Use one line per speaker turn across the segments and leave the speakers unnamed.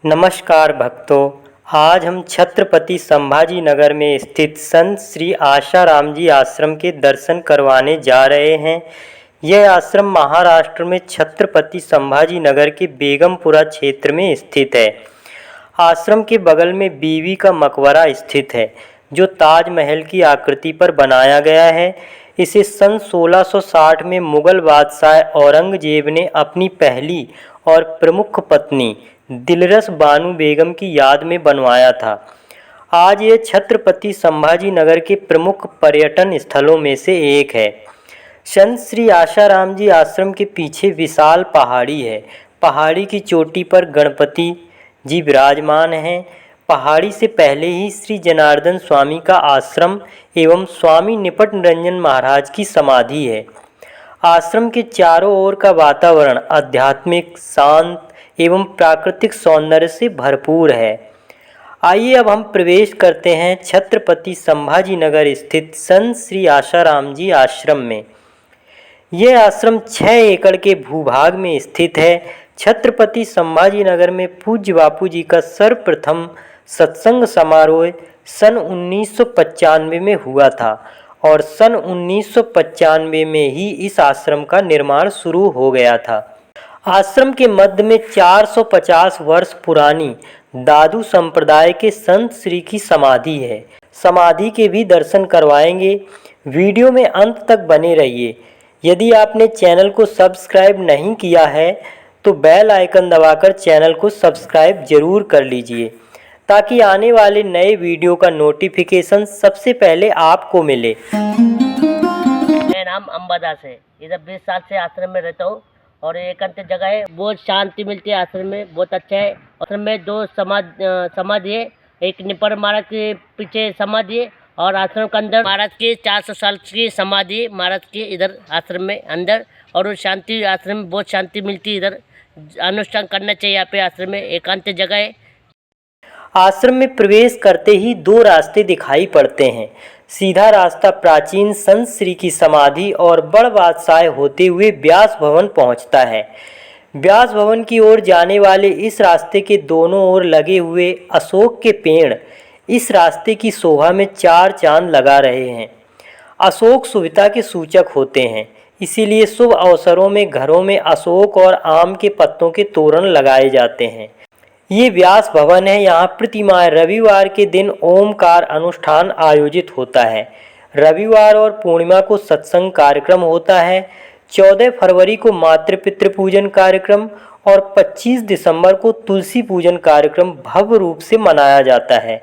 नमस्कार भक्तों, आज हम छत्रपति संभाजी नगर में स्थित संत श्री आशाराम जी आश्रम के दर्शन करवाने जा रहे हैं। यह आश्रम महाराष्ट्र में छत्रपति संभाजी नगर के बेगमपुरा क्षेत्र में स्थित है। आश्रम के बगल में बीवी का मकबरा स्थित है, जो ताजमहल की आकृति पर बनाया गया है। इसे सन 1660 में मुगल बादशाह औरंगजेब ने अपनी पहली और प्रमुख पत्नी दिलरस बानु बेगम की याद में बनवाया था। आज यह छत्रपति संभाजी नगर के प्रमुख पर्यटन स्थलों में से एक है। संत श्री आशाराम जी आश्रम के पीछे विशाल पहाड़ी है। पहाड़ी की चोटी पर गणपति जी विराजमान हैं। पहाड़ी से पहले ही श्री जनार्दन स्वामी का आश्रम एवं स्वामी निपट निरंजन महाराज की समाधि है। आश्रम के चारों ओर का वातावरण आध्यात्मिक, शांत एवं प्राकृतिक सौंदर्य से भरपूर है। आइए अब हम प्रवेश करते हैं छत्रपति संभाजी नगर स्थित संत श्री आशाराम जी आश्रम में। यह आश्रम 6 एकड़ के भूभाग में स्थित है। छत्रपति संभाजी नगर में पूज्य बापू जी का सर्वप्रथम सत्संग समारोह सन 1995 में हुआ था और सन 1995 में ही इस आश्रम का निर्माण शुरू हो गया था। आश्रम के मध्य में 450 वर्ष पुरानी दादू संप्रदाय के संत श्री की समाधि है। समाधि के भी दर्शन करवाएंगे। वीडियो में अंत तक बने रहिए। यदि आपने चैनल को सब्सक्राइब नहीं किया है तो बेल आइकन दबाकर चैनल को सब्सक्राइब जरूर कर लीजिए, ताकि आने वाले नए वीडियो का नोटिफिकेशन सबसे पहले आपको मिले।
मेरा नाम अंबादास है। इधर 20 साल से आश्रम में रहता हूँ और एकांत जगह है। बहुत शांति मिलती है आश्रम में, बहुत अच्छा है। आश्रम में 2 समाधि है। एक निपर महाराज के पीछे समाधि है और आश्रम के अंदर महाराज की 400 साल की समाधि महाराज की इधर आश्रम में अंदर। और शांति, आश्रम में बहुत शांति मिलती है। इधर अनुष्ठान करना चाहिए। यहाँ पे आश्रम में एकांत जगह है।
आश्रम में प्रवेश करते ही 2 रास्ते दिखाई पड़ते हैं। सीधा रास्ता प्राचीन संत श्री की समाधि और बड़ बादशाह होते हुए व्यास भवन पहुंचता है। व्यास भवन की ओर जाने वाले इस रास्ते के दोनों ओर लगे हुए अशोक के पेड़ इस रास्ते की शोभा में 4 चांद लगा रहे हैं। अशोक शुभता के सूचक होते हैं, इसीलिए शुभ अवसरों में घरों में अशोक और आम के पत्तों के तोरण लगाए जाते हैं। ये व्यास भवन है। यहाँ प्रतिमाह रविवार के दिन ओमकार अनुष्ठान आयोजित होता है। रविवार और पूर्णिमा को सत्संग कार्यक्रम होता है। 14 फरवरी को मातृ पितृ पूजन कार्यक्रम और 25 दिसंबर को तुलसी पूजन कार्यक्रम भव्य रूप से मनाया जाता है।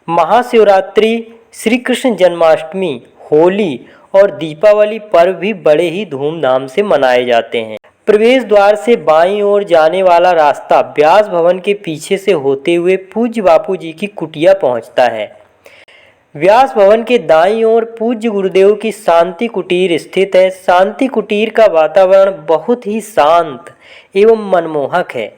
महाशिवरात्रि, श्री कृष्ण जन्माष्टमी, होली और दीपावली पर्व भी बड़े ही धूमधाम से मनाए जाते हैं। प्रवेश द्वार से बाईं ओर जाने वाला रास्ता व्यास भवन के पीछे से होते हुए पूज्य बापू जी की कुटिया पहुंचता है। व्यास भवन के दाईं ओर पूज्य गुरुदेव की शांति कुटीर स्थित है। शांति कुटीर का वातावरण बहुत ही शांत एवं मनमोहक है।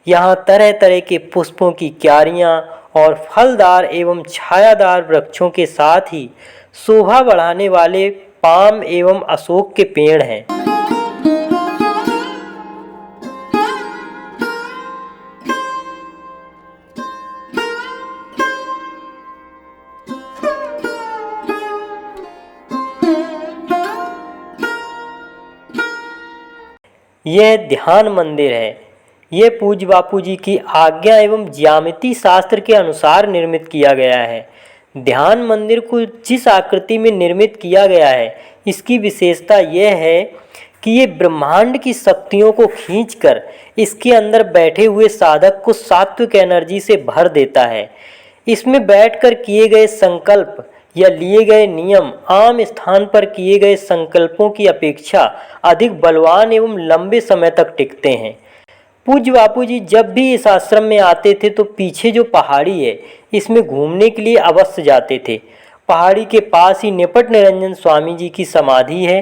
यहाँ तरह तरह के पुष्पों की क्यारियाँ और फलदार एवं छायादार वृक्षों के साथ ही शोभा बढ़ाने वाले पाम एवं अशोक के पेड़ हैं। यह ध्यान मंदिर है। यह पूज्य बापू जी की आज्ञा एवं ज्यामिति शास्त्र के अनुसार निर्मित किया गया है। ध्यान मंदिर को जिस आकृति में निर्मित किया गया है, इसकी विशेषता यह है कि ये ब्रह्मांड की शक्तियों को खींचकर इसके अंदर बैठे हुए साधक को सात्विक एनर्जी से भर देता है। इसमें बैठकर किए गए संकल्प या लिए गए नियम आम स्थान पर किए गए संकल्पों की अपेक्षा अधिक बलवान एवं लंबे समय तक टिकते हैं। पूज्य बापू जी जब भी इस आश्रम में आते थे तो पीछे जो पहाड़ी है, इसमें घूमने के लिए अवश्य जाते थे। पहाड़ी के पास ही निपट निरंजन स्वामी जी की समाधि है।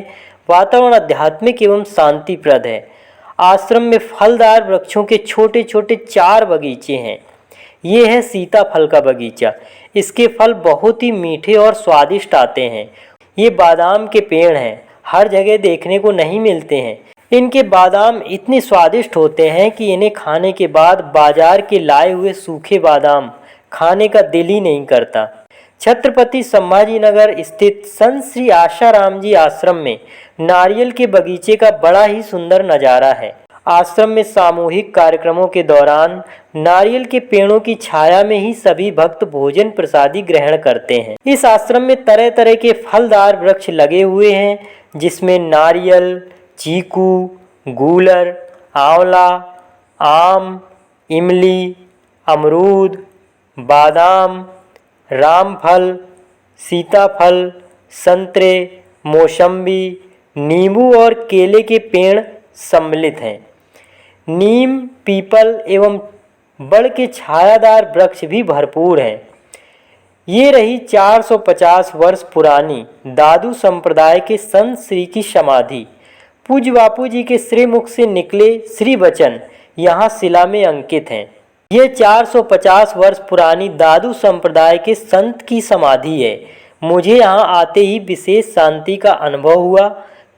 वातावरण आध्यात्मिक एवं शांतिप्रद है। आश्रम में फलदार वृक्षों के छोटे छोटे 4 बगीचे हैं। ये है सीताफल का बगीचा। इसके फल बहुत ही मीठे और स्वादिष्ट आते हैं। ये बादाम के पेड़ हैं, हर जगह देखने को नहीं मिलते हैं। इनके बादाम इतने स्वादिष्ट होते हैं कि इन्हें खाने के बाद बाजार के लाए हुए सूखे बादाम खाने का दिल ही नहीं करता। छत्रपति संभाजीनगर स्थित संत श्री आशाराम जी आश्रम में नारियल के बगीचे का बड़ा ही सुंदर नज़ारा है। आश्रम में सामूहिक कार्यक्रमों के दौरान नारियल के पेड़ों की छाया में ही सभी भक्त भोजन प्रसादी ग्रहण करते हैं। इस आश्रम में तरह तरह के फलदार वृक्ष लगे हुए हैं, जिसमें नारियल, चीकू, गूलर, आंवला, आम, इमली, अमरूद, बादाम, रामफल, सीताफल, संतरे, मौसम्बी, नींबू और केले के पेड़ सम्मिलित हैं। नीम, पीपल एवं बड़ के छायादार वृक्ष भी भरपूर हैं। ये रही 450 वर्ष पुरानी दादू संप्रदाय के संत श्री की समाधि। पूज्य बापू जी के श्रीमुख से निकले श्री वचन यहाँ शिला में अंकित हैं। ये 450 वर्ष पुरानी दादू संप्रदाय के संत की समाधि है। मुझे यहाँ आते ही विशेष शांति का अनुभव हुआ।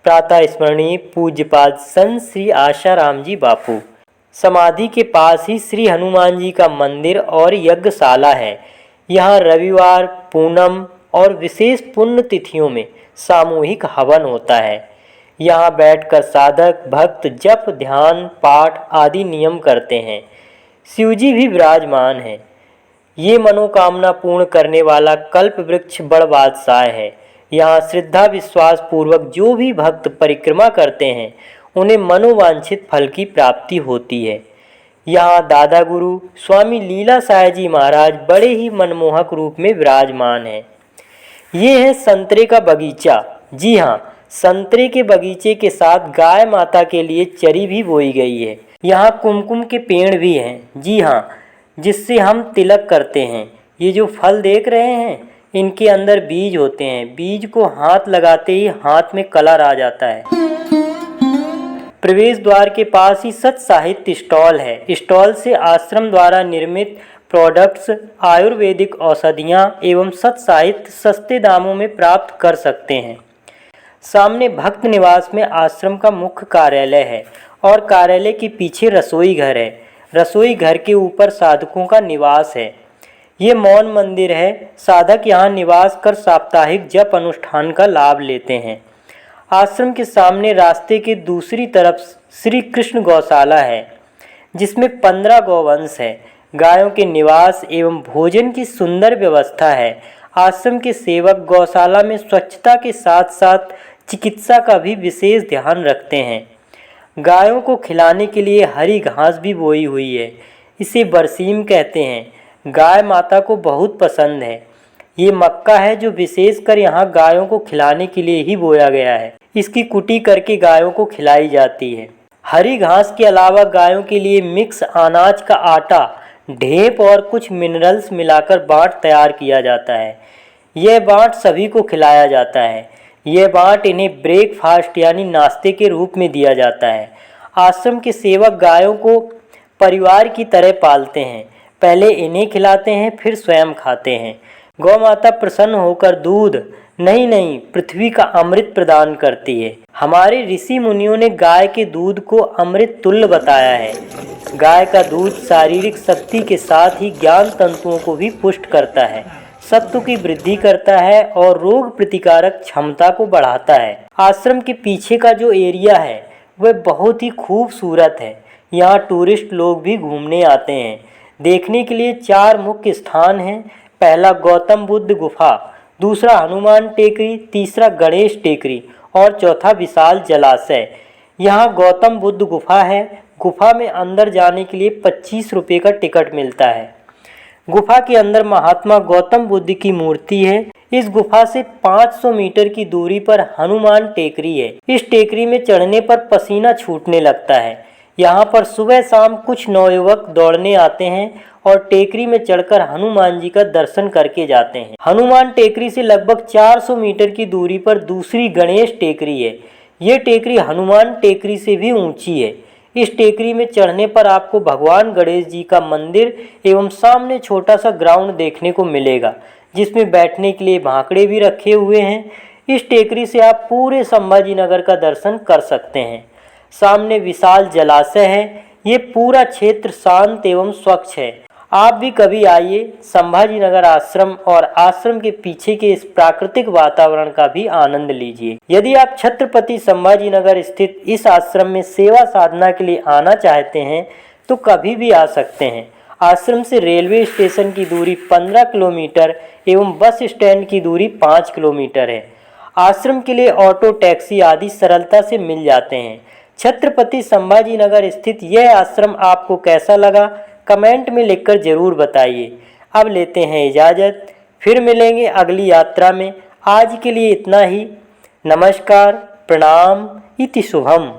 प्रातः स्मरणीय पूज्यपाद संत श्री आशाराम जी बापू। समाधि के पास ही श्री हनुमान जी का मंदिर और यज्ञशाला है। यहाँ रविवार, पूनम और विशेष पुण्य तिथियों में सामूहिक हवन होता है। यहाँ बैठकर साधक भक्त जप, ध्यान, पाठ आदि नियम करते हैं। शिवजी भी विराजमान है। ये मनोकामना पूर्ण करने वाला कल्प वृक्ष बड़ बादशाह है। यहाँ श्रद्धा विश्वास पूर्वक जो भी भक्त परिक्रमा करते हैं उन्हें मनोवांछित फल की प्राप्ति होती है। यहाँ दादा गुरु स्वामी लीला साय जी महाराज बड़े ही मनमोहक रूप में विराजमान हैं। ये है संतरे का बगीचा। जी हाँ, संतरे के बगीचे के साथ गाय माता के लिए चरी भी बोई गई है। यहाँ कुमकुम के पेड़ भी हैं। जी हाँ, जिससे हम तिलक करते हैं। ये जो फल देख रहे हैं, इनके अंदर बीज होते हैं। बीज को हाथ लगाते ही हाथ में कलर आ जाता है। प्रवेश द्वार के पास ही सत साहित्य स्टॉल है। स्टॉल से आश्रम द्वारा निर्मित प्रोडक्ट्स, आयुर्वेदिक औषधियाँ एवं सत साहित्य सस्ते दामों में प्राप्त कर सकते हैं। सामने भक्त निवास में आश्रम का मुख्य कार्यालय है और कार्यालय के पीछे रसोई घर है। रसोई घर के ऊपर साधकों का निवास है। ये मौन मंदिर है। साधक यहाँ निवास कर साप्ताहिक जप अनुष्ठान का लाभ लेते हैं। आश्रम के सामने रास्ते के दूसरी तरफ श्री कृष्ण गौशाला है, जिसमें 15 गौवंश है। गायों के निवास एवं भोजन की सुंदर व्यवस्था है। आश्रम के सेवक गौशाला में स्वच्छता के साथ साथ चिकित्सा का भी विशेष ध्यान रखते हैं। गायों को खिलाने के लिए हरी घास भी बोई हुई है। इसे बरसीम कहते हैं। गाय माता को बहुत पसंद है। ये मक्का है जो विशेषकर यहाँ गायों को खिलाने के लिए ही बोया गया है। इसकी कुटी करके गायों को खिलाई जाती है। हरी घास के अलावा गायों के लिए मिक्स अनाज का आटा, ढेप और कुछ मिनरल्स मिलाकर बाट तैयार किया जाता है। यह बाट सभी को खिलाया जाता है। यह बाट इन्हें ब्रेकफास्ट यानी नाश्ते के रूप में दिया जाता है। आश्रम के सेवक गायों को परिवार की तरह पालते हैं। पहले इन्हें खिलाते हैं, फिर स्वयं खाते हैं। गौ माता प्रसन्न होकर दूध नहीं पृथ्वी का अमृत प्रदान करती है। हमारे ऋषि मुनियों ने गाय के दूध को अमृत तुल्य बताया है। गाय का दूध शारीरिक शक्ति के साथ ही ज्ञान तंतुओं को भी पुष्ट करता है, सत्व की वृद्धि करता है और रोग प्रतिकारक क्षमता को बढ़ाता है। आश्रम के पीछे का जो एरिया है वह बहुत ही खूबसूरत है। यहाँ टूरिस्ट लोग भी घूमने आते हैं। देखने के लिए 4 मुख्य स्थान हैं। पहला गौतम बुद्ध गुफा, दूसरा हनुमान टेकरी, तीसरा गणेश टेकरी और चौथा विशाल जलाशय। यहाँ गौतम बुद्ध गुफा है। गुफा में अंदर जाने के लिए 25 रुपये का टिकट मिलता है। गुफा के अंदर महात्मा गौतम बुद्ध की मूर्ति है। इस गुफा से 500 मीटर की दूरी पर हनुमान टेकरी है। इस टेकरी में चढ़ने पर पसीना छूटने लगता है। यहाँ पर सुबह शाम कुछ नवयुवक दौड़ने आते हैं और टेकरी में चढ़कर हनुमान जी का दर्शन करके जाते हैं। हनुमान टेकरी से लगभग 400 मीटर की दूरी पर दूसरी गणेश टेकरी है। ये टेकरी हनुमान टेकरी से भी ऊंची है। इस टेकरी में चढ़ने पर आपको भगवान गणेश जी का मंदिर एवं सामने छोटा सा ग्राउंड देखने को मिलेगा, जिसमें बैठने के लिए भांकड़े भी रखे हुए हैं। इस टेकरी से आप पूरे संभाजी नगर का दर्शन कर सकते हैं। सामने विशाल जलाशय है। ये पूरा क्षेत्र शांत एवं स्वच्छ है। आप भी कभी आइए संभाजी नगर आश्रम और आश्रम के पीछे के इस प्राकृतिक वातावरण का भी आनंद लीजिए। यदि आप छत्रपति संभाजी नगर स्थित इस आश्रम में सेवा साधना के लिए आना चाहते हैं तो कभी भी आ सकते हैं। आश्रम से रेलवे स्टेशन की दूरी 15 किलोमीटर एवं बस स्टैंड की दूरी 5 किलोमीटर है। आश्रम के लिए ऑटो, टैक्सी आदि सरलता से मिल जाते हैं। छत्रपति संभाजी नगर स्थित यह आश्रम आपको कैसा लगा, कमेंट में लिखकर ज़रूर बताइए। अब लेते हैं इजाज़त, फिर मिलेंगे अगली यात्रा में। आज के लिए इतना ही। नमस्कार, प्रणाम, इति शुभम।